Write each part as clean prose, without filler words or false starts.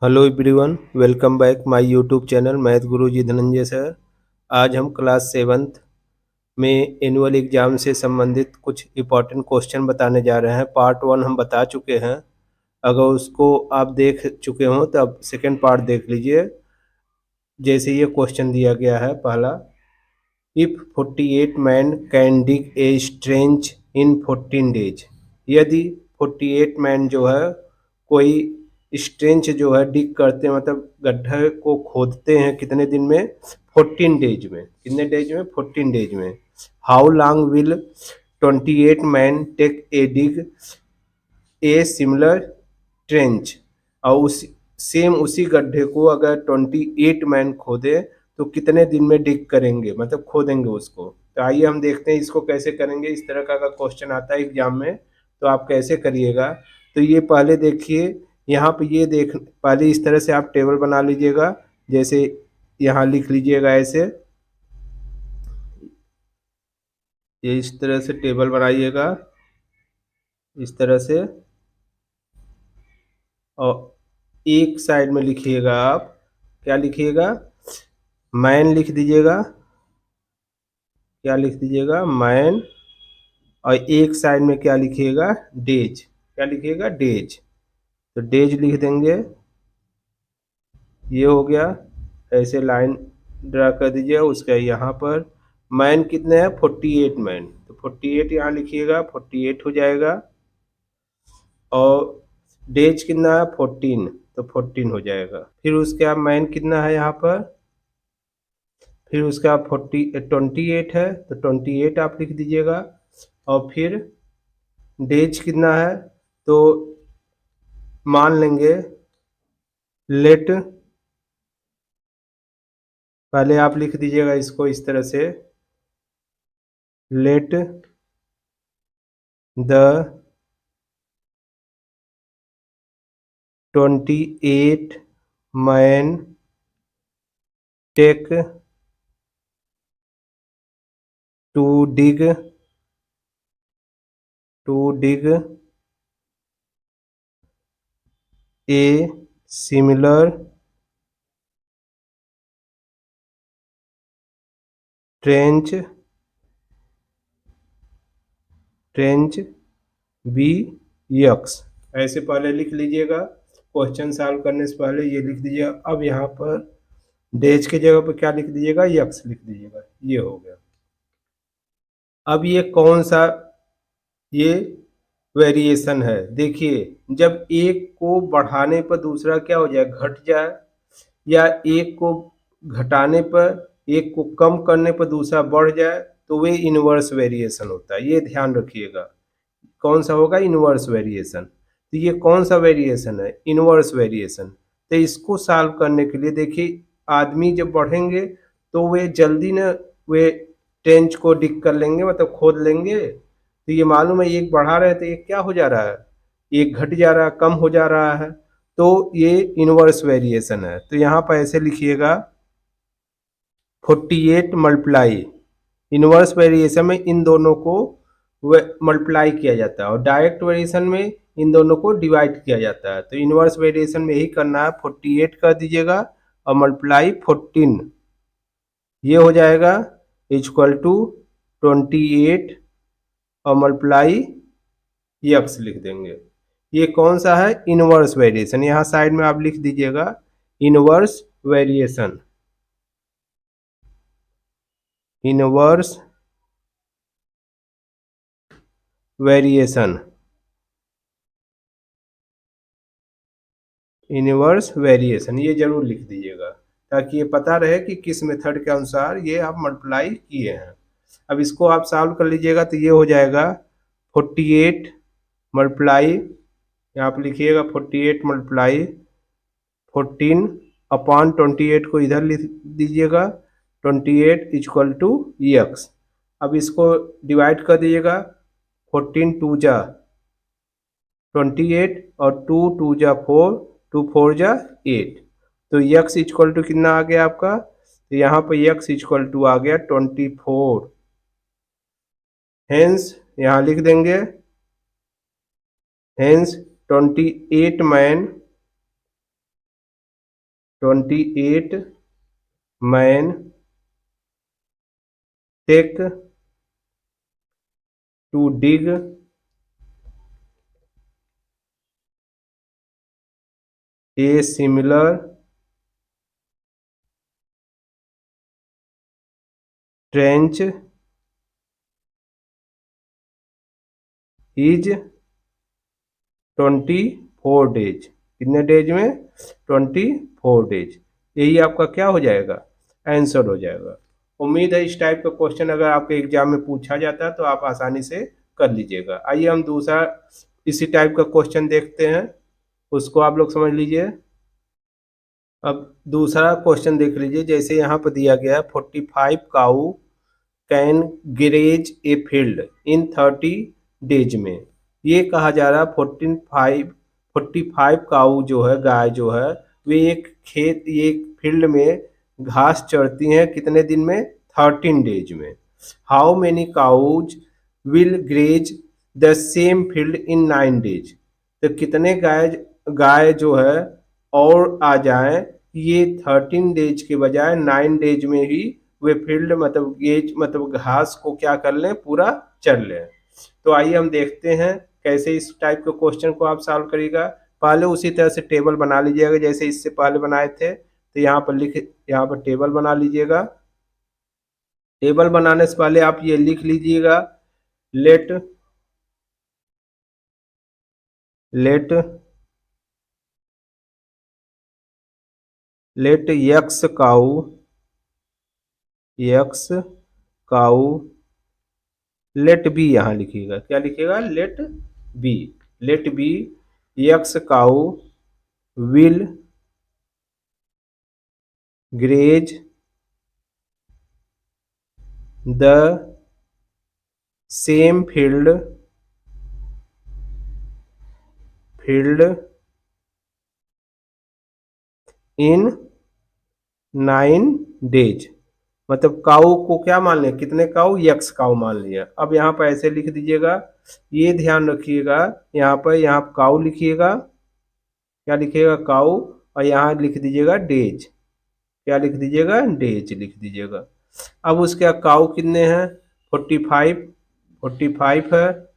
Hello everyone, welcome back my YouTube channel math Guruji Dhananjay sir. आज हम class seventh में annual exam से संबंधित कुछ इम्पोर्टेंट क्वेश्चन बताने जा रहे हैं। पार्ट वन हम बता चुके हैं। अगर उसको आप देख चुके हो तो अब सेकेंड पार्ट देख लीजिए। जैसे ये क्वेश्चन दिया गया है पहला, if 48 man can dig A trench in 14 days. यदि 48 मैन जो है कोई स्ट्रेंच जो है डिग करते हैं, मतलब गड्ढे को खोदते हैं कितने दिन में? 14 डेज में। कितने डेज में? 14 डेज में। How long will 28 man take a dig a similar trench. और उसी गड्ढे को अगर 28 मैन खोदे तो कितने दिन में डिग करेंगे, मतलब खोदेंगे उसको। तो आइए हम देखते हैं इसको कैसे करेंगे। इस तरह का अगर क्वेश्चन आता है एग्जाम में तो आप कैसे करिएगा। तो ये पहले देखिए, यहाँ पे ये देख, पहले इस तरह से आप टेबल बना लीजिएगा। जैसे यहाँ लिख लीजिएगा ऐसे, ये इस तरह से टेबल बनाइएगा, इस तरह से। और एक साइड में लिखिएगा आप, क्या लिखिएगा? मैन लिख दीजिएगा। क्या लिख दीजिएगा? मैन। और एक साइड में क्या लिखिएगा? डेज। क्या लिखिएगा? डेज। तो डेज लिख देंगे। ये हो गया। ऐसे लाइन ड्रा कर दीजिए। उसका यहाँ पर मैन कितने हैं? 48 मैन। तो 48 यहाँ लिखिएगा, 48 हो जाएगा। और डेज कितना है? 14। तो 14 हो जाएगा। फिर उसके बाद मैन कितना है यहाँ पर? फिर उसका 28 है, तो 28 आप लिख दीजिएगा। और फिर डेज कितना है? तो मान लेंगे, लेट, पहले आप लिख दीजिएगा इसको इस तरह से, let the 28 man take to dig a similar trench be x. ऐसे पहले लिख लीजिएगा। क्वेश्चन सॉल्व करने से पहले ये लिख दीजिएगा। अब यहाँ पर डेज की जगह पर क्या लिख दीजिएगा? यक्स लिख दीजिएगा। ये हो गया। अब ये कौन सा ये वेरिएशन है? देखिए, जब एक को बढ़ाने पर दूसरा क्या हो जाए? घट जाए, या एक को घटाने पर, एक को कम करने पर दूसरा बढ़ जाए, तो वे इनवर्स वेरिएशन होता है। ये ध्यान रखिएगा। कौन सा होगा? Inverse variation. तो ये कौन सा वेरिएशन है? Inverse variation. तो इसको सॉल्व करने के लिए देखिए, आदमी जब बढ़ेंगे तो वे जल्दी न वे ट्रेंच को डिग कर लेंगे, मतलब खोद लेंगे। तो ये मालूम है, एक बढ़ा रहे तो एक क्या हो जा रहा है? एक घट जा रहा है, कम हो जा रहा है। तो ये इनवर्स वेरिएशन है। तो यहाँ पर ऐसे लिखिएगा, 48 मल्टीप्लाई, इनवर्स वेरिएशन में इन दोनों को मल्टीप्लाई किया जाता है, और डायरेक्ट वेरिएशन में इन दोनों को डिवाइड किया जाता है। तो इनवर्स वेरिएशन में यही करना है, 48 कर दीजिएगा और मल्टीप्लाई 14, ये हो जाएगा इक्वल टू 28 और मल्टीप्लाई यक्स लिख देंगे। ये कौन सा है? Inverse variation. यहाँ साइड में आप लिख दीजिएगा inverse variation. Inverse variation, inverse variation, ये जरूर लिख दीजिएगा ताकि ये पता रहे कि किस मेथड के अनुसार ये आप मल्टीप्लाई किए हैं। अब इसको आप सॉल्व कर लीजिएगा तो ये हो जाएगा 48 मल्टीप्लाई, यहाँ पर लिखिएगा 48 मल्टीप्लाई 14 अपॉन 28 को इधर लिख दीजिएगा, 28 इक्वल टू यक्स। अब इसको डिवाइड कर दीजिएगा, 14 टू जा 28 और 2 टू जा 4, 2 4 जा 8। तो यक्स इक्वल टू कितना आ गया आपका? तो यहाँ पर यक्स इक्वल टू आ गया 24। हेंस यहाँ लिख देंगे, hence 28 man 28 men take to dig a similar trench is 24 days. कितने डेज में? 24 डेज। यही आपका क्या हो जाएगा? आंसर हो जाएगा। उम्मीद है इस टाइप का क्वेश्चन अगर आपके एग्जाम में पूछा जाता है तो आप आसानी से कर लीजिएगा। आइए हम दूसरा इसी टाइप का क्वेश्चन देखते हैं, उसको आप लोग समझ लीजिए। अब दूसरा क्वेश्चन देख लीजिए, जैसे यहाँ पर दिया गया है 45 cow can graze a field in 30 days में। ये कहा जा रहा है 45 काऊ जो है, गाय जो है, वे एक फील्ड में घास चरती हैं कितने दिन में? 13 डेज में। How many cows will graze the same field in 9 days. तो कितने गाय गाय जो है और आ जाए ये 13 डेज के बजाय 9 डेज में ही वे फील्ड मतलब गेज मतलब घास को क्या कर लें? पूरा चर लें। तो आइए हम देखते हैं कैसे इस टाइप के क्वेश्चन को आप सॉल्व करिएगा। पहले उसी तरह से टेबल बना लीजिएगा जैसे इससे पहले बनाए थे। तो यहाँ पर टेबल बना लीजिएगा। टेबल बनाने से पहले आप ये लिख लीजिएगा, let let let x cow let be. यहाँ लिखिएगा, क्या लिखिएगा? Be let be x cow will graze the same field in 9 days. मतलब काऊ को क्या मान लिया? कितने काऊ? यक्स काऊ मान लिया। अब यहाँ पर ऐसे लिख दीजिएगा, ये ध्यान रखिएगा, यहाँ काऊ लिखिएगा, क्या लिखिएगा? काऊ। और यहाँ लिख दीजिएगा डेज, क्या लिख दीजिएगा? डेज लिख दीजिएगा। अब उसके काऊ कितने हैं? 45 है,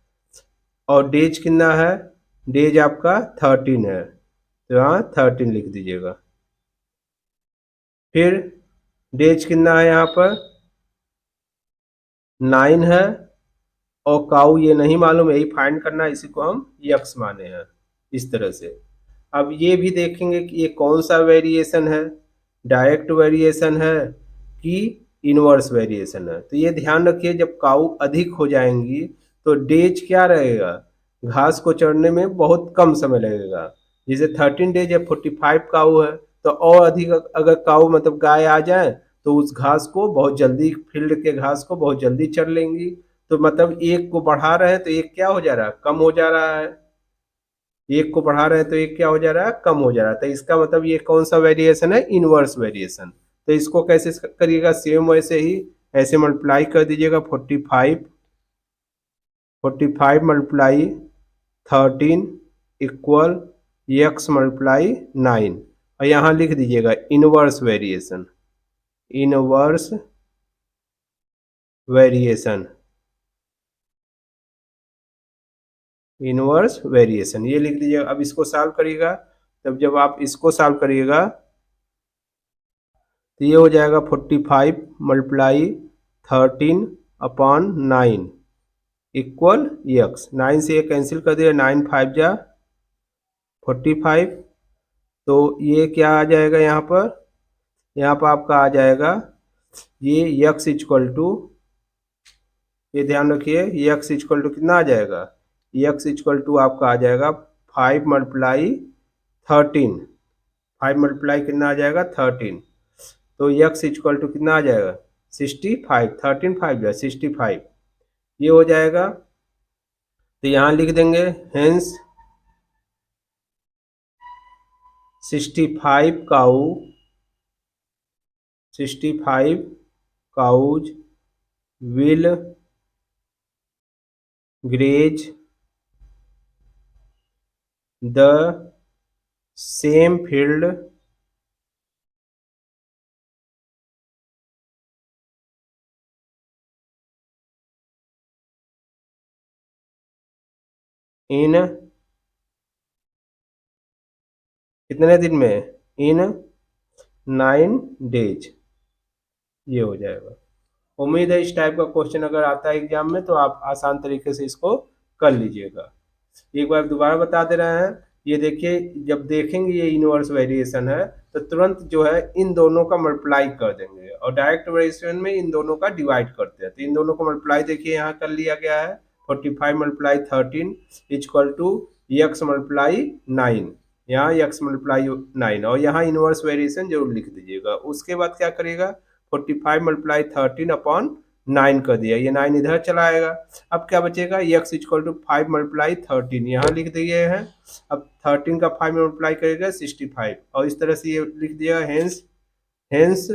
और डेज कितना है? डेज आपका 13 है, तो यहाँ 13 लिख दीजिएगा। फिर डेज कितना है? यहाँ पर 9 है, और काऊ ये नहीं मालूम, यही फाइंड करना है, इसी को हम यक्स माने हैं इस तरह से। अब ये भी देखेंगे कि ये कौन सा वेरिएशन है, डायरेक्ट वेरिएशन है कि इनवर्स वेरिएशन है। तो ये ध्यान रखिए, जब काऊ अधिक हो जाएंगी तो डेज क्या रहेगा? घास को चढ़ने में बहुत कम समय लगेगा। जैसे 13 डेज है, 45 काऊ है, तो और अधिक अगर काऊ मतलब गाय आ जाए तो उस घास को बहुत जल्दी, फील्ड के घास को बहुत जल्दी चढ़ लेंगी। तो मतलब एक को बढ़ा रहे हैं तो एक क्या हो जा रहा है? कम हो जा रहा है। एक को बढ़ा रहे हैं तो एक क्या हो जा रहा है? कम हो जा रहा है। तो इसका मतलब ये कौन सा वेरिएशन है? Inverse variation. तो इसको कैसे करिएगा? सेम वैसे ही ऐसे मल्टीप्लाई कर दीजिएगा, 45 मल्टीप्लाई 13 इक्वल एक्स मल्टीप्लाई 9। और यहाँ लिख दीजिएगा inverse variation, inverse variation, inverse variation ये लिख दीजिएगा। अब इसको सॉल्व करिएगा, तब जब आप इसको सॉल्व करिएगा तो ये हो जाएगा 45 मल्टीप्लाई 13 अपॉन 9 इक्वल एक्स। 9 से ये कैंसिल कर दिया, 9 5 जा 45। तो ये क्या आ जाएगा? यहाँ पर आपका आ जाएगा ये एक्स इक्वल टू, ये ध्यान रखिए, एक्स इक्वल टू कितना आ जाएगा? एक्स इक्वल टू आपका आ जाएगा 5 मल्टीप्लाई 13। 5 मल्टीप्लाई कितना आ जाएगा? 13। तो एक्स इक्वल टू कितना आ जाएगा? 65। 13 5 है 65, ये हो जाएगा। तो यहाँ लिख देंगे hence 65 cows will graze the same field in कितने दिन में, इन 9 डेज, ये हो जाएगा। उम्मीद है इस टाइप का क्वेश्चन अगर आता है एग्जाम में तो आप आसान तरीके से इसको कर लीजिएगा। एक बार दोबारा बता दे रहे हैं, ये देखिए जब देखेंगे ये इनवर्स वेरिएशन है तो तुरंत जो है इन दोनों का मल्टीप्लाई कर देंगे और डायरेक्ट वेरिएशन में इन दोनों का डिवाइड करते हैं। तो इन दोनों को मल्टीप्लाई देखिए यहाँ कर लिया गया है, 45 multiply 13 equal to x multiply 9, यहाँ x मल्टीप्लाई 9 और यहाँ इनवर्स वेरिएशन जरूर लिख दीजिएगा। उसके बाद क्या करिएगा, 45 मल्टीप्लाई 13 अपॉन 9 कर दिया, ये 9 इधर चला आएगा। अब क्या बचेगा, x इक्वल टू 5 मल्टीप्लाई 13 यहाँ लिख दिए हैं। अब 13 का 5 मल्टीप्लाई करेगा 65 और इस तरह से ये लिख दिया, hence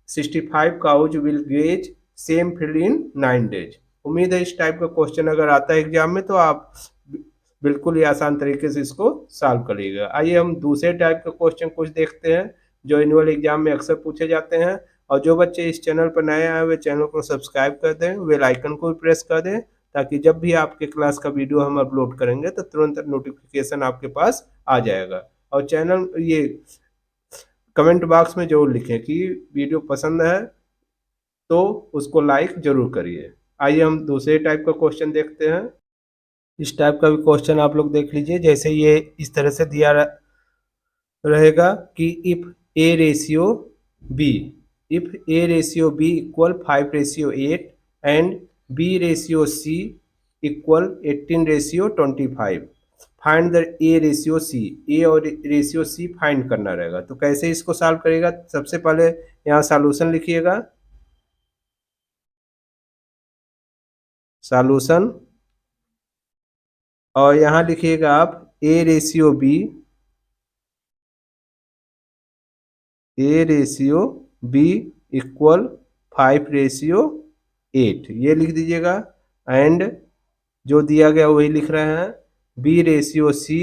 65 cows will graze same field in 9 days. उम्मीद है इस टाइप का क्वेश्चन अगर आता है एग्जाम में तो आप बिल्कुल ही आसान तरीके से इसको सॉल्व करिएगा। आइए हम दूसरे टाइप के क्वेश्चन कुछ देखते हैं जो एनुअल एग्जाम में अक्सर पूछे जाते हैं। और जो बच्चे इस चैनल पर नए आए हुए चैनल को सब्सक्राइब कर दें, बेल आइकन को भी प्रेस कर दें ताकि जब भी आपके क्लास का वीडियो हम अपलोड करेंगे तो तुरंत नोटिफिकेशन आपके पास आ जाएगा। और चैनल ये कमेंट बॉक्स में जरूर लिखें कि वीडियो पसंद है तो उसको लाइक जरूर करिए। आइए हम दूसरे टाइप का क्वेश्चन देखते हैं। इस टाइप का भी क्वेश्चन आप लोग देख लीजिए, जैसे ये इस तरह से दिया रहेगा कि if A ratio B equal 5:8 and B ratio C equal 18:25, find the A ratio C, A और रेशियो सी फाइंड करना रहेगा। तो कैसे इसको सॉल्व करेगा, सबसे पहले यहाँ सॉल्यूशन लिखिएगा, सॉल्यूशन, और यहाँ लिखिएगा आप ए रेशियो बी इक्वल 5:8 ये लिख दीजिएगा। एंड जो दिया गया वही लिख रहे हैं, बी रेशियो सी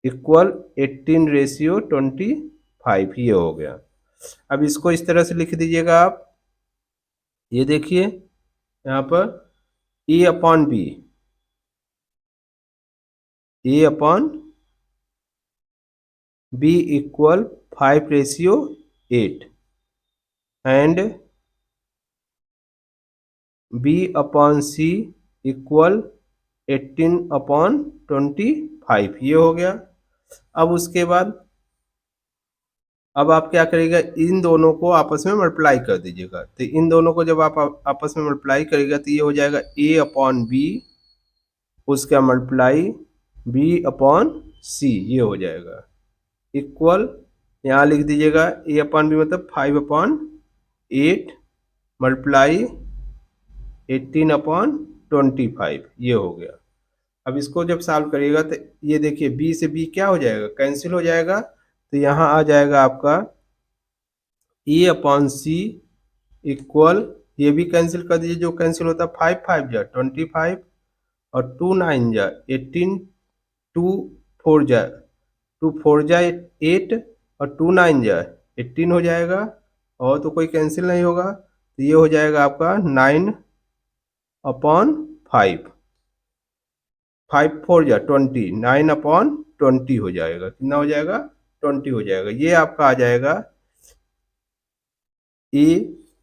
इक्वल 18:25, ये हो गया। अब इसको इस तरह से लिख दीजिएगा आप, ये देखिए यहाँ पर A upon B equal 5:8 and B upon C equal 18/25, ये हो गया। अब उसके बाद अब आप क्या करिएगा, इन दोनों को आपस में मल्टीप्लाई कर दीजिएगा। तो इन दोनों को जब आप आपस में मल्टीप्लाई करिएगा तो ये हो जाएगा ए अपॉन बी, उसका मल्टीप्लाई बी अपॉन सी, ये हो जाएगा इक्वल, यहाँ लिख दीजिएगा ए अपॉन बी मतलब 5/8 मल्टीप्लाई 18/25, ये हो गया। अब इसको जब सॉल्व करिएगा तो ये देखिए बी से बी क्या हो जाएगा, कैंसिल हो जाएगा। तो यहाँ आ जाएगा आपका ए अपॉन सी इक्वल, ये भी कैंसिल कर दीजिए, जो कैंसिल होता है 5 5 जा 25 और 2 9 जा 18, 2 4 जा 8 और 2 9 जा 18 हो जाएगा, और तो कोई कैंसिल नहीं होगा। तो ये हो जाएगा आपका 9/5, 5 4 जा 20, 9/20 हो जाएगा। कितना हो जाएगा, 20 हो जाएगा। ये आपका आ जाएगा ए,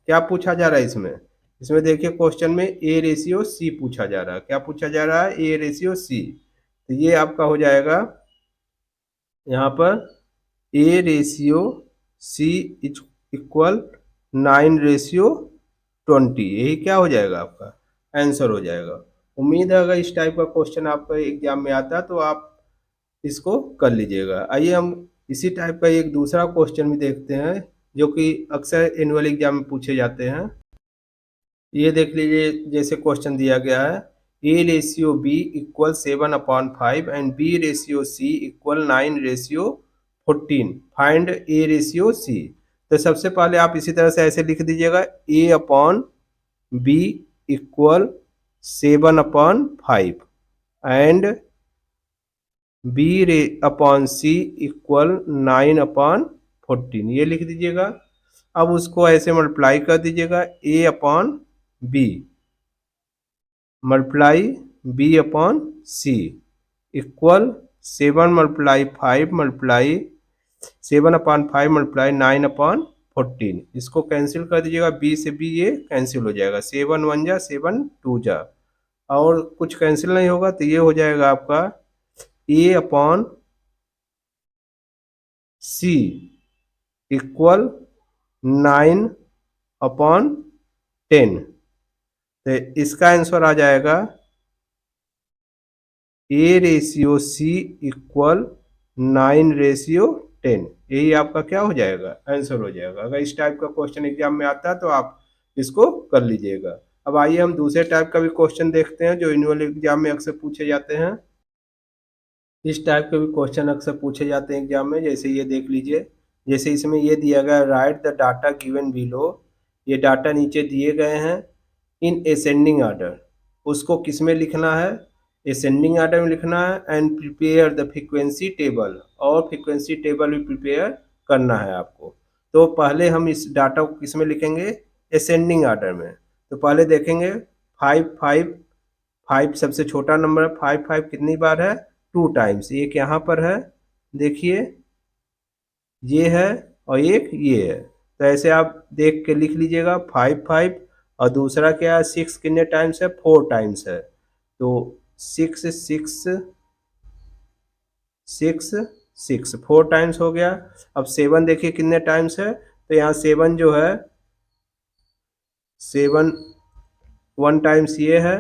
क्या पूछा जा रहा है इसमें देखिए क्वेश्चन में ए रेशियो सी पूछा जा रहा है। क्या पूछा जा रहा है, ए रेशियो सी। तो ये आपका हो जाएगा यहाँ पर ए रेशियो सी इक्वल 9:20, यही क्या हो जाएगा आपका आंसर हो जाएगा। उम्मीद है अगर इस टाइप का क्वेश्चन आपका एग्जाम में आता है तो आप इसको कर लीजिएगा। आइए हम इसी टाइप का एक दूसरा क्वेश्चन भी देखते हैं जो कि अक्सर एनुअल एग्जाम में पूछे जाते हैं। ये देख लीजिए, जैसे क्वेश्चन दिया गया है, A ratio B equal 7/5 and B ratio C equal 9:14, find A ratio C. तो सबसे पहले आप इसी तरह से ऐसे लिख दीजिएगा, A upon B equal 7/5 and B रे अपॉन सी इक्वल 9/14, ये लिख दीजिएगा। अब उसको ऐसे मल्टीप्लाई कर दीजिएगा, A upon B multiply B upon C equal 7 multiply 5 multiply 7/5 multiply 9/14। इसको कैंसिल कर दीजिएगा, बी से बी ये कैंसिल हो जाएगा, 7 1 जा 7 2 जा, और कुछ कैंसिल नहीं होगा तो ये हो जाएगा आपका ए अपॉन सी इक्वल 9/10। तो इसका आंसर आ जाएगा ए रेशियो सी इक्वल 9/10। यही आपका क्या हो जाएगा, आंसर हो जाएगा। अगर इस टाइप का क्वेश्चन एग्जाम में आता है तो आप इसको कर लीजिएगा। अब आइए हम दूसरे टाइप का भी क्वेश्चन देखते हैं जो एनुअल एग्जाम में अक्सर पूछे जाते हैं। इस टाइप के भी क्वेश्चन अक्सर पूछे जाते हैं एग्जाम में, जैसे ये देख लीजिए। जैसे इसमें ये दिया गया right the data given below, ये डाटा नीचे दिए गए हैं इन असेंडिंग ऑर्डर। उसको किस में लिखना है, असेंडिंग ऑर्डर में लिखना है, and prepare the frequency table, और फ्रीक्वेंसी टेबल भी प्रिपेयर करना है आपको। तो पहले हम इस डाटा को किस में लिखेंगे, असेंडिंग ऑर्डर में। तो पहले देखेंगे 5 5 5 सबसे छोटा नंबर है, 5 5 कितनी बार है, 2 टाइम्स। एक यहाँ पर है, देखिए ये है, और एक ये है। तो ऐसे आप देख के लिख लीजिएगा 5 5, और दूसरा क्या है 6 कितने टाइम्स है, 4 टाइम्स है। तो 6 6 6 6 4 टाइम्स हो गया। अब 7 देखिए कितने टाइम्स है, तो यहाँ 7 जो है 7 1 टाइम्स ये है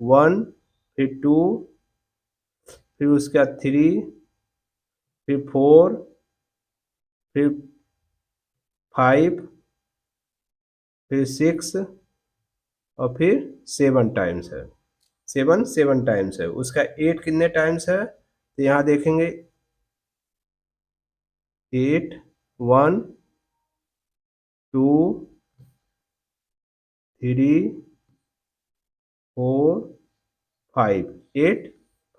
1, फिर 2, फिर उसके बाद 3, फिर 4, फिर 5, फिर 6, और फिर 7 टाइम्स है। 7 टाइम्स है। उसका 8 कितने टाइम्स है, तो यहाँ देखेंगे 8 1 2 3 4 5, 8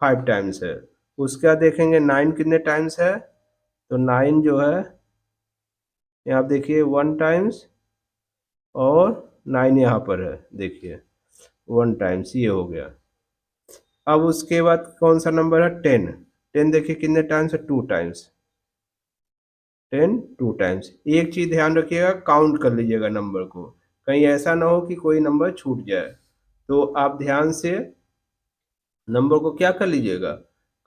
5 टाइम्स है। उसके बाद देखेंगे 9 कितने टाइम्स है, तो 9 जो है यहाँ आप देखिए 1 टाइम्स, और 9 यहाँ पर है देखिए 1 टाइम्स, ये हो गया। अब उसके बाद कौन सा नंबर है, 10। 10 देखिए कितने टाइम्स है, 2 टाइम्स। 10 2 टाइम्स। एक चीज ध्यान रखिएगा, काउंट कर लीजिएगा नंबर को, कहीं ऐसा ना हो कि कोई नंबर छूट जाए। तो आप ध्यान से नंबर को क्या कर लीजिएगा,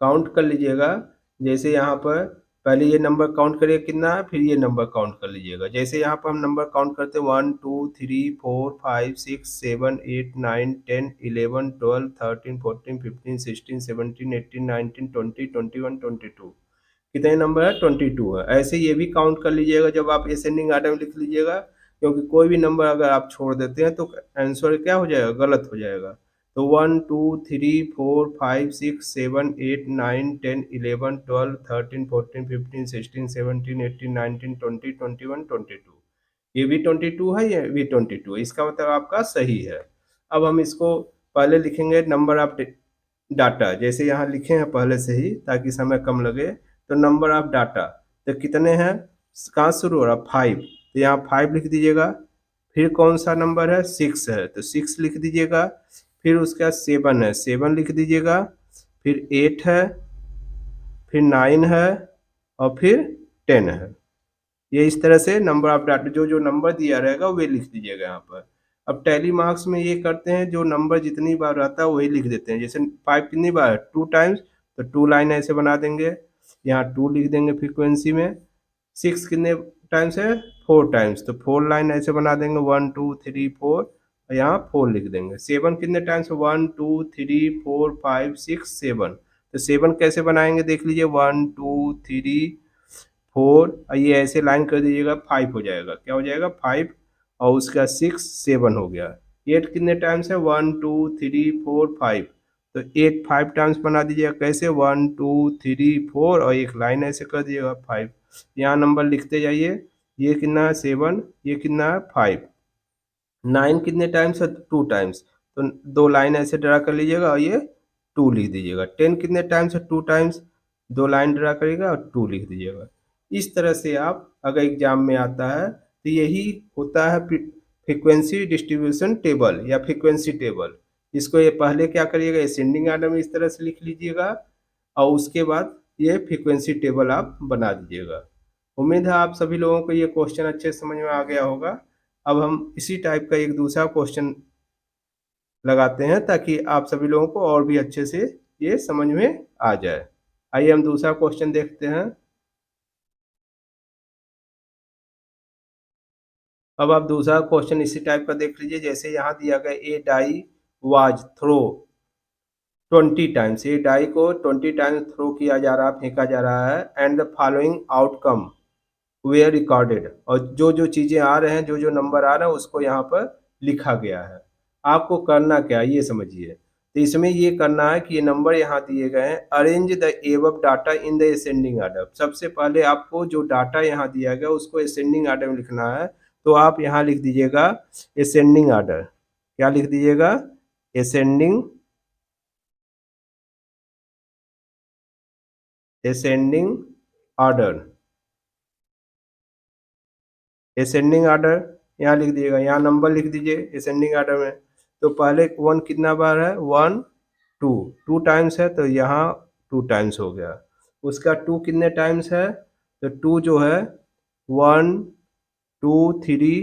काउंट कर लीजिएगा। जैसे यहाँ पर पहले ये नंबर काउंट करिए कितना है, फिर ये नंबर काउंट कर लीजिएगा। जैसे यहाँ पर हम नंबर काउंट करते हैं 1 2 3 4 5 6 7 8 9 10 11 12 13 14 15 16 17 18 19 20 21 22। कितने नंबर है, 22 है। ऐसे ये भी काउंट कर लीजिएगा जब आप असेंडिंग ऑर्डर में लिख लीजिएगा, क्योंकि कोई भी नंबर अगर आप छोड़ देते हैं तो आंसर क्या हो जाएगा, गलत हो जाएगा। तो 1 2 3 4 5 6 7 8 9 10 11 12 13 14 15 16 17 18 19 20 21 22। ये भी 22 है, ये भी 22 है, इसका मतलब आपका सही है। अब हम इसको पहले लिखेंगे नंबर ऑफ डाटा, जैसे यहाँ लिखे हैं पहले से ही ताकि समय कम लगे। तो नंबर ऑफ डाटा तो कितने हैं, कहाँ शुरू हो रहा, 5, तो यहाँ 5 लिख दीजिएगा। फिर कौन सा नंबर है, 6 है, तो 6 लिख दीजिएगा। फिर उसके बाद 7 है, 7 लिख दीजिएगा। फिर 8 है, फिर 9 है, और फिर 10 है। ये इस तरह से नंबर ऑफ डाटा जो जो नंबर दिया रहेगा वे लिख दीजिएगा यहाँ पर। अब टैली मार्क्स में ये करते हैं, जो नंबर जितनी बार रहता है वही लिख देते हैं। जैसे 5 कितनी बार है, 2 टाइम्स, तो 2 लाइन ऐसे बना देंगे, यहाँ 2 लिख देंगे फ्रीक्वेंसी में। 6 कितने टाइम्स है, 4 टाइम्स, तो 4 लाइन ऐसे बना देंगे, 1 2 3 4, और यहाँ 4 लिख देंगे। 7 कितने टाइम्स है, 1 2 3 4 5 6 7, तो 7 कैसे बनाएंगे देख लीजिए, 1 2 3 4, और ये ऐसे लाइन कर दीजिएगा, 5 हो जाएगा, क्या हो जाएगा 5, और उसका 6 7 हो गया। 8 कितने टाइम्स है, 1 2 3 4 5, तो 8 5 टाइम्स बना दीजिएगा, कैसे 1 2 3 4, और एक लाइन ऐसे कर दीजिएगा 5। यहाँ नंबर लिखते जाइए, ये कितना है 7, ये कितना है 5। 9 कितने टाइम्स है, 2 टाइम्स, तो 2 लाइन ऐसे ड्रा कर लीजिएगा, और ये 2 लिख दीजिएगा। 10 कितने टाइम्स है, 2 टाइम्स, 2 लाइन ड्रा करिएगा और 2 लिख दीजिएगा। इस तरह से आप अगर एग्जाम में आता है तो यही होता है फ्रीक्वेंसी डिस्ट्रीब्यूशन टेबल या फ्रीक्वेंसी टेबल। इसको ये पहले क्या करिएगा, असेंडिंग आर्डर में इस तरह से लिख लीजिएगा और उसके बाद ये फ्रीक्वेंसी टेबल आप बना दीजिएगा। उम्मीद है आप सभी लोगों को ये क्वेश्चन अच्छे से समझ में आ गया होगा। अब हम इसी टाइप का एक दूसरा क्वेश्चन लगाते हैं ताकि आप सभी लोगों को और भी अच्छे से ये समझ में आ जाए। आइए हम दूसरा क्वेश्चन देखते हैं। अब आप दूसरा क्वेश्चन इसी टाइप का देख लीजिए, जैसे यहाँ दिया गया ए डाई वाज थ्रो 20 टाइम्स, ये डाई को 20 टाइम्स थ्रो किया जा रहा, फेंका जा रहा है, and the following outcome were recorded, और जो जो चीजें आ रहे हैं, जो जो नंबर आ रहे हैं उसको यहाँ पर लिखा गया है। आपको करना क्या है ये समझिए। तो इसमें ये करना है कि ये नंबर यहाँ दिए गए हैं, arrange the above data in the ascending order. सबसे पहले आपको जो डाटा यहाँ दिया गया उसको असेंडिंग आर्डर में लिखना है। तो आप यहाँ लिख दीजिएगा असेंडिंग आर्डर। क्या लिख दीजिएगा? Ascending order. असेंडिंग ऑर्डर यहाँ लिख दीजिएगा, यहाँ नंबर लिख दीजिए असेंडिंग ऑर्डर में। तो पहले 1 कितना बार है? 1 2 टाइम्स है, तो यहाँ 2 टाइम्स हो गया। उसका 2 कितने टाइम्स है? तो 2 जो है 1 2 3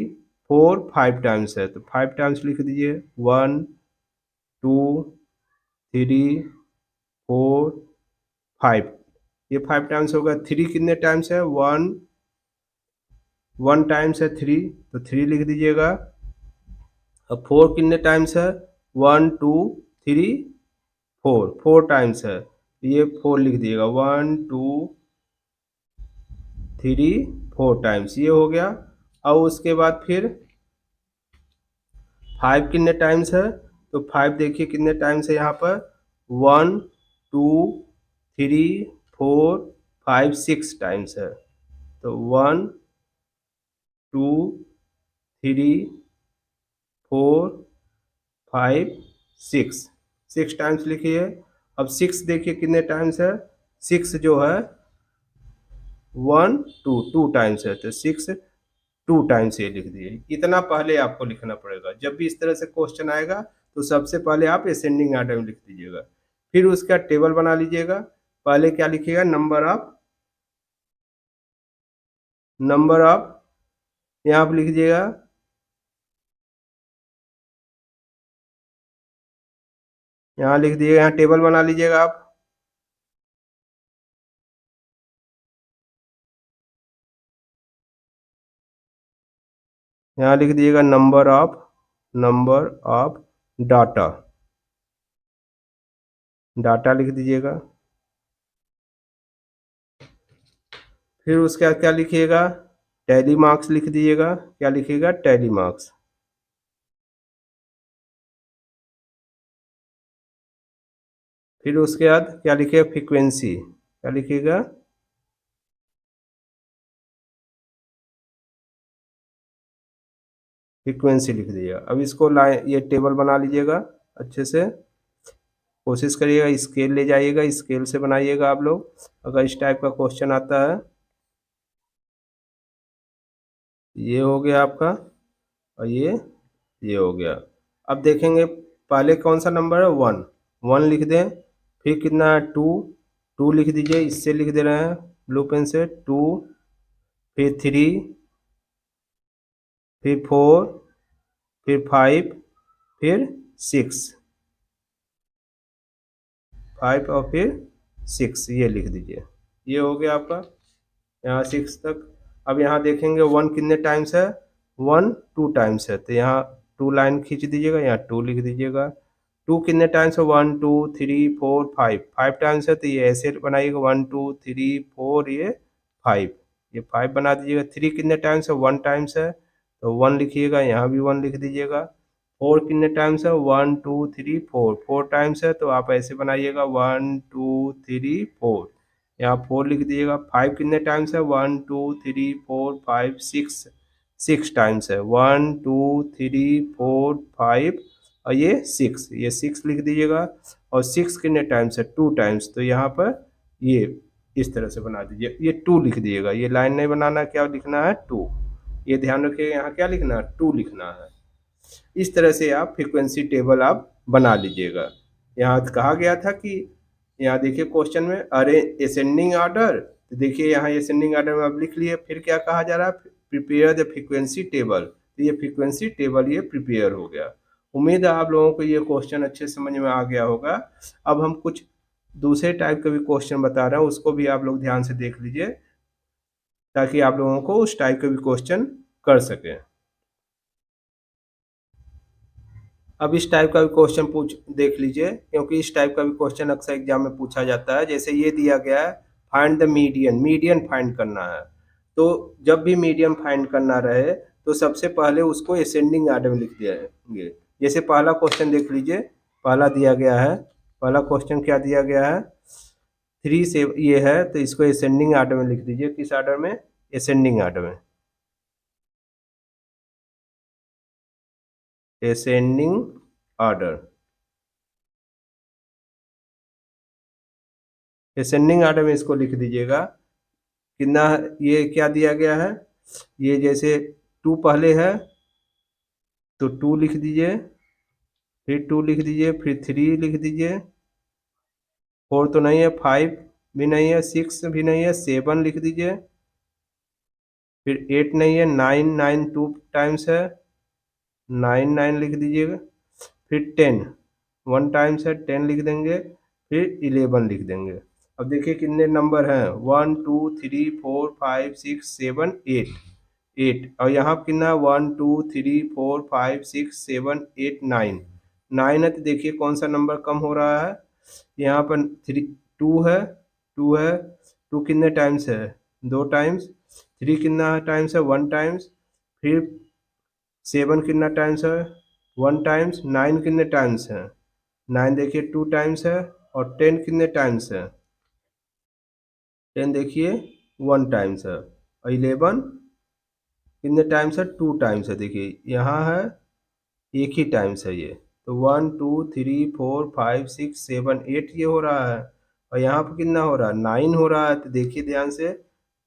4 5 टाइम्स है, तो 5 टाइम्स लिख दीजिए। 1 2 3 4 5, ये 5 टाइम्स होगा। 3 कितने टाइम्स है? 1 टाइम्स है 3, तो 3 लिख दीजिएगा। अब 4 कितने टाइम्स है? 1 2 3 4 टाइम्स है, ये 4 लिख दिएगा। 1 2 3 4 टाइम्स, ये हो गया। और उसके बाद फिर 5 कितने टाइम्स है? तो 5 देखिए कितने टाइम्स है यहाँ पर। 1 2 3 4 5 6 टाइम्स है, तो 1 2 3 4 5 6 टाइम्स लिखिए। अब 6 देखिए कितने टाइम्स है। 6 जो है 1 2 टाइम्स है, तो 6 2 टाइम्स ये लिख दिए। इतना पहले आपको लिखना पड़ेगा। जब भी इस तरह से क्वेश्चन आएगा तो सबसे पहले आप असेंडिंग आर्डर में लिख दीजिएगा, फिर उसका टेबल बना लीजिएगा। पहले क्या लिखिएगा? नंबर ऑफ यहाँ पर लिख दीजिएगा। यहाँ लिख दिएगा, यहाँ टेबल बना लीजिएगा आप। यहाँ लिख दिएगा नंबर ऑफ डाटा, लिख दीजिएगा। फिर उसके बाद क्या लिखिएगा? टैली मार्क्स लिख दीजिएगा। क्या लिखिएगा? Tally marks. फिर उसके बाद क्या लिखिएगा? फ्रीक्वेंसी। क्या लिखिएगा? फ्रीक्वेंसी लिख दीजिएगा। अब इसको लाइन, ये टेबल बना लीजिएगा अच्छे से। कोशिश करिएगा स्केल ले जाइएगा, स्केल से बनाइएगा आप लोग अगर इस टाइप का क्वेश्चन आता है। ये हो गया आपका, और ये हो गया। अब देखेंगे पहले कौन सा नंबर है? 1 लिख दें। फिर कितना है? 2 लिख दीजिए, इससे लिख दे रहे हैं ब्लू पेन से। 2, फिर 3, फिर 4, फिर 5, फिर 5 और फिर 6, ये लिख दीजिए। ये हो गया आपका यहाँ 6 तक। अब यहाँ देखेंगे 1 कितने टाइम्स है? 1 2 टाइम्स है, तो यहाँ 2 लाइन खींच दीजिएगा, यहाँ 2 लिख दीजिएगा। 2 कितने टाइम्स है? 1 2 3 4 5 टाइम्स है, तो ये ऐसे बनाइएगा। 1 2 3 4, ये 5, ये 5 बना दीजिएगा। 3 कितने टाइम्स है? 1 टाइम्स है, तो 1 लिखिएगा, यहाँ भी 1 लिख दीजिएगा। 4 कितने टाइम्स है? 1 2 3 4 टाइम्स है, तो आप ऐसे बनाइएगा। 1 2 3 4, यहाँ 4 लिख दीजिएगा। 5 कितने टाइम्स है? 1 2 3 4 5 6 टाइम्स है। 1 2 3 4 5 और ये 6 लिख दीजिएगा। और 6 कितने टाइम्स है? 2 टाइम्स, तो यहाँ पर ये इस तरह से बना दीजिए। ये 2 लिख दीजिएगा, ये लाइन नहीं बनाना, क्या लिखना है? 2। ये ध्यान रखिएगा, यहाँ क्या लिखना है? 2 लिखना है। इस तरह से आप फ्रीक्वेंसी टेबल आप बना लीजिएगा। यहाँ कहा गया था कि यहाँ देखिए क्वेश्चन में अरे असेंडिंग ऑर्डर, तो देखिए यहाँ असेंडिंग ऑर्डर में आप लिख लिए। फिर क्या कहा जा रहा है, प्रिपेयर द फ्रीक्वेंसी टेबल, तो ये फ्रीक्वेंसी टेबल ये प्रिपेयर हो गया। उम्मीद है आप लोगों को ये क्वेश्चन अच्छे समझ में आ गया होगा। अब हम कुछ दूसरे टाइप के भी क्वेश्चन बता रहे हैं, उसको भी आप लोग ध्यान से देख लीजिए ताकि आप लोगों को उस टाइप के भी क्वेश्चन कर सकें। अब इस टाइप का भी क्वेश्चन पूछ देख लीजिए, क्योंकि इस टाइप का भी क्वेश्चन अक्सर एग्जाम में पूछा जाता है। जैसे ये दिया गया है, find the median, median find करना है। तो जब भी मीडियन फाइंड करना रहे तो सबसे पहले उसको असेंडिंग ऑर्डर में लिख देंगे। जैसे पहला क्वेश्चन देख लीजिए, पहला दिया गया है, पहला क्वेश्चन क्या दिया गया है, 3 से ये है, तो इसको असेंडिंग ऑर्डर में लिख दीजिए। किस ऑर्डर में, असेंडिंग ऑर्डर में, असेंडिंग ऑर्डर। असेंडिंग ऑर्डर में इसको लिख दीजिएगा। कितना, ये क्या दिया गया है, ये जैसे 2 पहले है तो 2 लिख दीजिए, फिर 2 लिख दीजिए, फिर 3 लिख दीजिए, 4 तो नहीं है, 5 भी नहीं है, 6 भी नहीं है, 7 लिख दीजिए, फिर 8 नहीं है, 9, 9 2 टाइम्स है, 9 9 लिख दीजिएगा, फिर 10 1 टाइम्स है, 10 लिख देंगे, फिर 11 लिख देंगे। अब देखिए कितने नंबर हैं, 1 2 3 4 5 6 7 8, 8, और यहाँ पर कितना, 1 2 3 4 5 6 7 8 9, 9 है, तो देखिए कौन सा नंबर कम हो रहा है, यहाँ पर 3 2 है, 2 है, 2 कितने टाइम्स है, 2 टाइम्स, 3 कितना टाइम्स है, 1 टाइम्स, फिर 7 कितना टाइम्स है, 1 टाइम्स, 9 कितने टाइम्स है, 9 देखिए 2 टाइम्स है, और 10 कितने टाइम्स है, 10 देखिए 1 टाइम्स है, और 11 कितने टाइम्स है, 2 टाइम्स है। देखिए यहाँ है एक ही टाइम्स है ये, तो 1 2 3 4 5 6 7 8 ये हो रहा है, और यहाँ पर कितना हो रहा है, 9 हो रहा है। तो देखिए ध्यान से,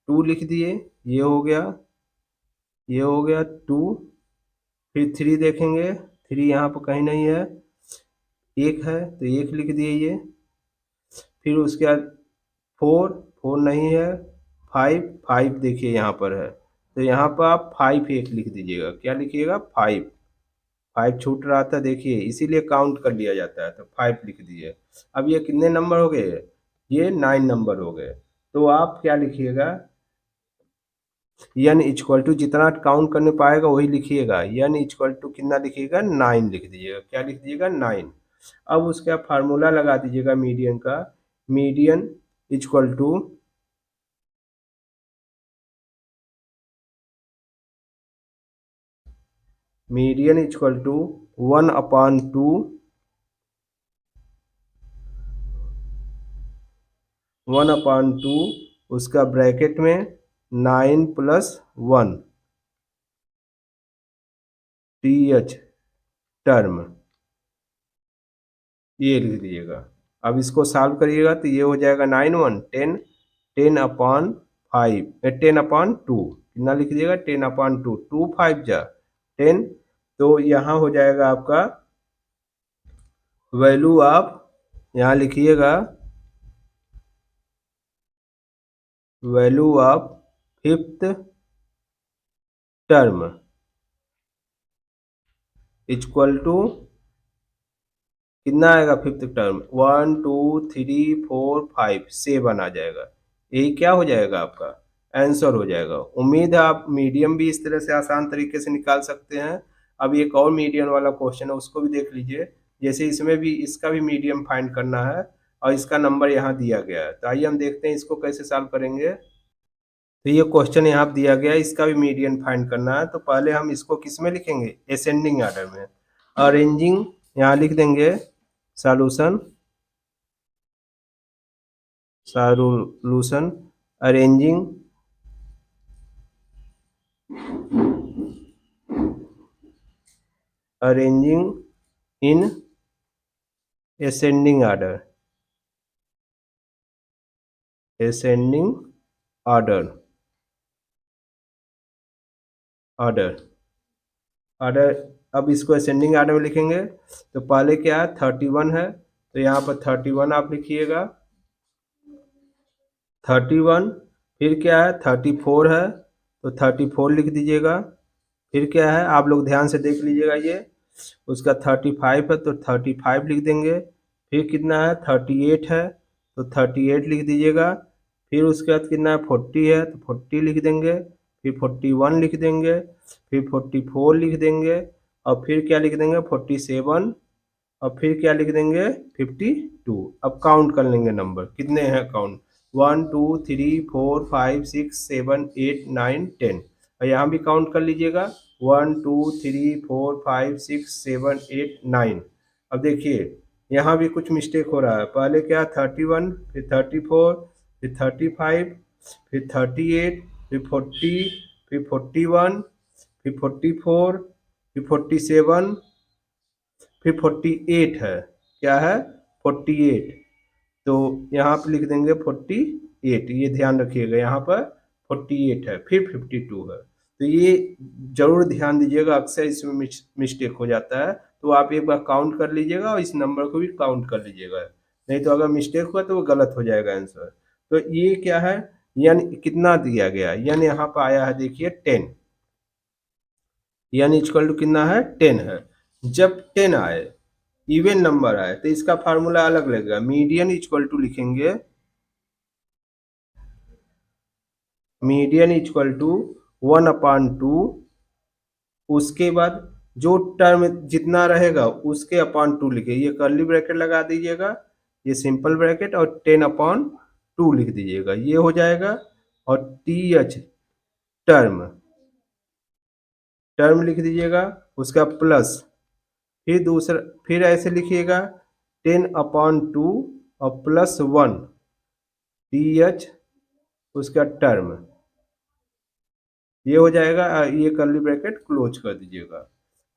2 लिख दिए, ये हो गया, ये हो गया 2, फिर 3 देखेंगे, 3 यहाँ पर कहीं नहीं है, एक है तो एक लिख दिए ये, फिर उसके बाद 4, 4 नहीं है, 5, 5 देखिए यहाँ पर है, तो यहाँ पर आप 5 एक लिख दीजिएगा। क्या लिखिएगा, 5, 5 छूट रहा था देखिए, इसीलिए काउंट कर लिया जाता है, तो 5 लिख दीजिए। अब ये कितने नंबर हो गए, ये 9 नंबर हो गए। तो आप क्या लिखिएगा, n इक्वल टू जितना काउंट करने पाएगा वही लिखिएगा, n इक्वल टू कितना लिखिएगा, 9 लिख दीजिएगा। क्या लिख दीजिएगा, 9। अब उसका फार्मूला लगा दीजिएगा मीडियन का, median equal to median equal to 1/2, 1/2 उसका ब्रैकेट में 9 + 1 TH टर्म, ये लिख दीजिएगा। अब इसको सॉल्व करिएगा तो ये हो जाएगा 9 1 10, 10/5 10/2, कितना लिख दीजिएगा, 10/2, 2 5 जा 10, तो यहाँ हो जाएगा आपका वैल्यू, आप यहाँ लिखिएगा value of fifth term equal to कितना आएगा, फिफ्थ टर्म 1 2 3 4 5 7 आ जाएगा। यही क्या हो जाएगा, आपका आंसर हो जाएगा। उम्मीद है आप मीडियम भी इस तरह से आसान तरीके से निकाल सकते हैं। अब एक और मीडियम वाला क्वेश्चन है, उसको भी देख लीजिए। जैसे इसमें भी इसका भी मीडियम फाइंड करना है, और इसका नंबर यहाँ दिया गया है, तो आइए हम देखते हैं इसको कैसे सॉल्व करेंगे। तो ये क्वेश्चन यहाँ दिया गया है, इसका भी मीडियन फाइंड करना है। तो पहले हम इसको किस में लिखेंगे, असेंडिंग ऑर्डर में। अरेंजिंग यहाँ लिख देंगे solution, solution arranging arranging in ascending order, ascending order, order order अब इसको असेंडिंग आर्डर में लिखेंगे। तो पहले क्या है 31 है, तो यहाँ पर 31 आप लिखिएगा 31। फिर क्या है 34 है, तो 34 लिख दीजिएगा। फिर क्या है आप लोग ध्यान से देख लीजिएगा, ये उसका 35 है तो 35 लिख देंगे। फिर कितना है 38 है, तो 38 लिख दीजिएगा। फिर उसके बाद कितना है 40 है, तो 40 लिख देंगे। फिर 41 लिख देंगे। फिर 44 लिख देंगे। और फिर क्या लिख देंगे 47। और फिर क्या लिख देंगे 52। अब काउंट कर लेंगे नंबर कितने हैं, काउंट 1 2 3 4 5 6 7 8 9 10। और यहाँ भी काउंट कर लीजिएगा 1 2 3 4 5 6 7 8 9। अब देखिए यहाँ भी कुछ मिस्टेक हो रहा है। पहले क्या 31, फिर 34, फिर 35, फिर 38, फिर 40, फिर 41, फिर 44, फिर 47, फिर 48 है। क्या है 48, तो यहाँ पर लिख देंगे 48। ये ध्यान रखिएगा यहाँ पर 48 है, फिर 52 है। तो ये जरूर ध्यान दीजिएगा, अक्सर इसमें मिस्टेक हो जाता है। तो आप एक बार काउंट कर लीजिएगा और इस नंबर को भी काउंट कर लीजिएगा, नहीं तो अगर मिस्टेक हुआ तो वो गलत हो जाएगा आंसर। तो ये क्या है यानी कितना दिया गया, यानी यहाँ पर आया है देखिए 10, यानी इक्वल टू कितना है 10 है। जब 10 आए इवन नंबर आए तो इसका फार्मूला अलग लगेगा। मीडियन इक्वल टू लिखेंगे, मीडियन इक्वल टू 1/2। उसके बाद जो टर्म जितना रहेगा उसके अपॉन 2 लिखिए। ये कर्ली ब्रैकेट लगा दीजिएगा, ये सिंपल ब्रैकेट, और 10/2 लिख दीजिएगा, ये हो जाएगा। और TH टर्म, टर्म लिख दीजिएगा, उसका प्लस, फिर दूसरा, फिर ऐसे लिखिएगा 10/2 और +1 TH उसका टर्म, ये हो जाएगा। ये कर्ली ब्रैकेट क्लोज कर दीजिएगा।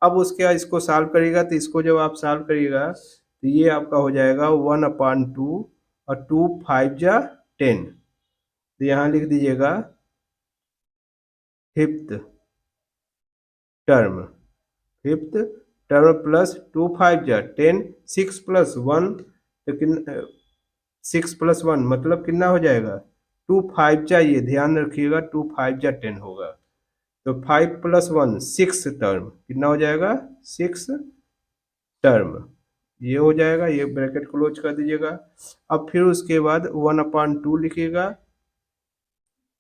अब उसके बाद इसको सॉल्व करिएगा, तो इसको जब आप सॉल्व करिएगा तो ये आपका हो जाएगा 1/2 और 2 5 जा 10। तो यहाँ लिख दीजिएगा fifth term, fifth term plus 2 5 जा 10, 6 + 1, तो कितना 6 + 1 मतलब कितना हो जाएगा 2 5 जा, ये ध्यान रखिएगा 2 5 जा 10 होगा। तो 5 + 1 6 टर्म, कितना हो जाएगा 6 टर्म, ये हो जाएगा। ये ब्रैकेट क्लोज कर दीजिएगा। अब फिर उसके बाद 1/2 लिखिएगा।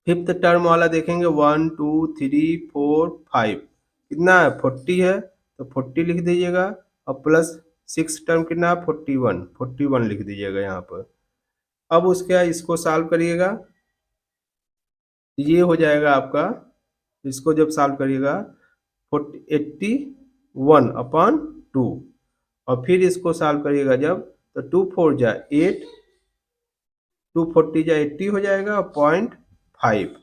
फिफ्थ टर्म वाला देखेंगे 1 2 3 4 5, कितना है 40 है, तो 40 लिख दीजिएगा। और प्लस 6 टर्म कितना है 41, 41 लिख दीजिएगा यहाँ पर। अब उसके बाद इसको सॉल्व करिएगा, ये हो जाएगा आपका, इसको जब सॉल्व करिएगा 81/2, और फिर इसको सॉल्व करिएगा जब, तो 2 4 जा 8, 240 जा 80 हो जाएगा, 0.5,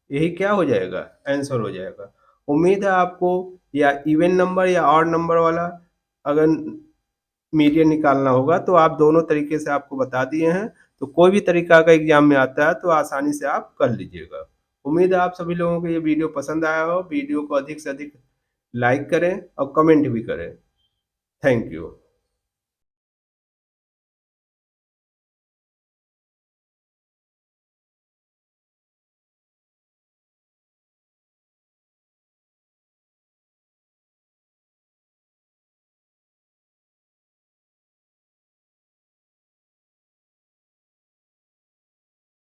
यही क्या हो जाएगा आंसर हो जाएगा। उम्मीद है आपको या इवन नंबर या ऑड नंबर वाला अगर मीडियन निकालना होगा तो आप दोनों तरीके से आपको बता दिए हैं। तो कोई भी तरीका का एग्जाम में आता है तो आसानी से आप कर लीजिएगा। उम्मीद है आप सभी लोगों को ये वीडियो पसंद आया हो। वीडियो को अधिक से अधिक लाइक करें और कमेंट भी करें। Thank you.